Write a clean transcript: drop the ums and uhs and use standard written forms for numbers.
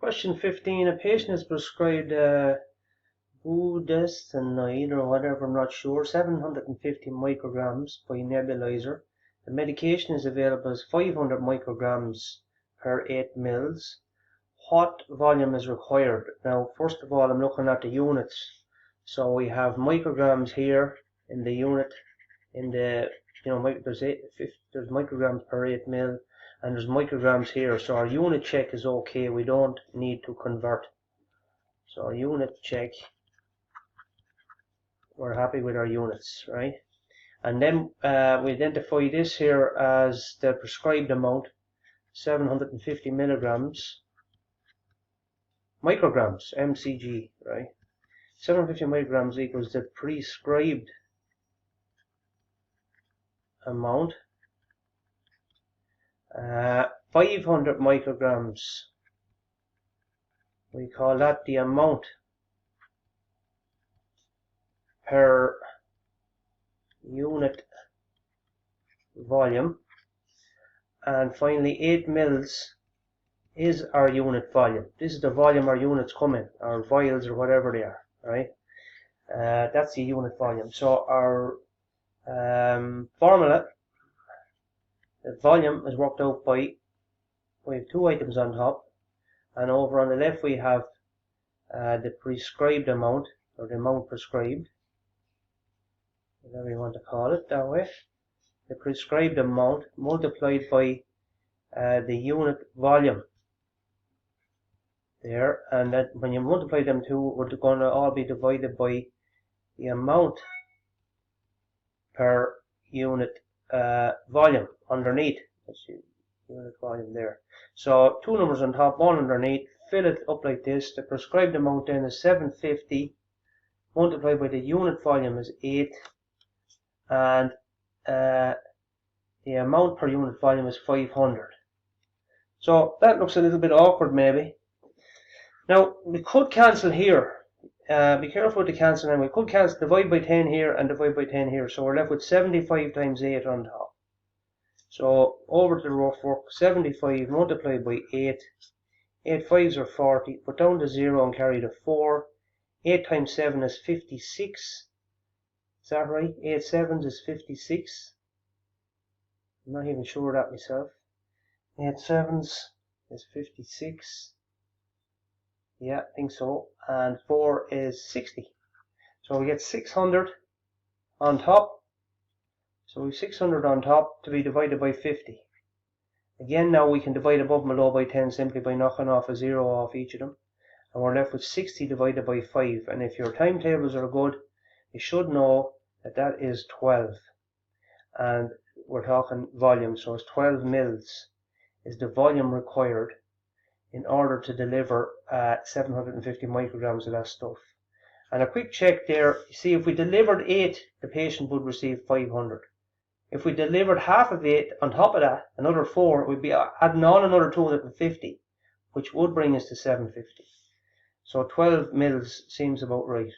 Question 15. A patient is prescribed budesonide or whatever, I'm not sure, 750 micrograms by nebulizer. The medication is available as 500 micrograms per 8 mils. What volume is required? Now, first of all, I'm looking at the units. So we have micrograms here in the unit, in the, there's micrograms per 8 mil, and there's micrograms here. So our unit check is okay. We don't need to convert. So our unit check, we're happy with our units, right? And then we identify this here as the prescribed amount, 750 milligrams, micrograms, mcg, right? 750 micrograms equals the prescribed amount. 500 micrograms, we call that the amount per unit volume, and finally 8 mils is our unit volume. This is the volume our units come in, our vials or whatever they are, right? That's the unit volume. So our formula, the volume is worked out by, we have two items on top, and over on the left we have the prescribed amount, or the amount prescribed, whatever you want to call it that way. The prescribed amount multiplied by the unit volume there, and that when you multiply them two, we're going to all be divided by the amount per unit volume underneath. That's the unit volume there. So two numbers on top, one underneath. Fill it up like this. The prescribed amount then is 750 multiplied by the unit volume is 8, and the amount per unit volume is 500. So that looks a little bit awkward maybe. Now we could cancel here. Be careful with the cancelling. We could cancel, divide by 10 here and divide by 10 here. So we're left with 75 times 8 on top. So over to the rough work, 75 multiplied by 8. 8 fives are 40. Put down the 0 and carry the 4. 8 times 7 is 56. Is that right? 8 sevens is 56. I'm not even sure of that myself. 8 sevens is 56. Yeah, I think so. And 4 is 60. So we get 600 on top. So we have 600 on top to be divided by 50. Again, now we can divide above and below by 10 simply by knocking off a 0 off each of them. And we're left with 60 divided by 5. And if your timetables are good, you should know that that is 12. And we're talking volume, so it's 12 mils is the volume required in order to deliver 750 micrograms of that stuff. And a quick check there, you see if we delivered 8, the patient would receive 500. If we delivered half of 8 on top of that, another 4, we'd be adding on another 250, which would bring us to 750. So 12 mils seems about right.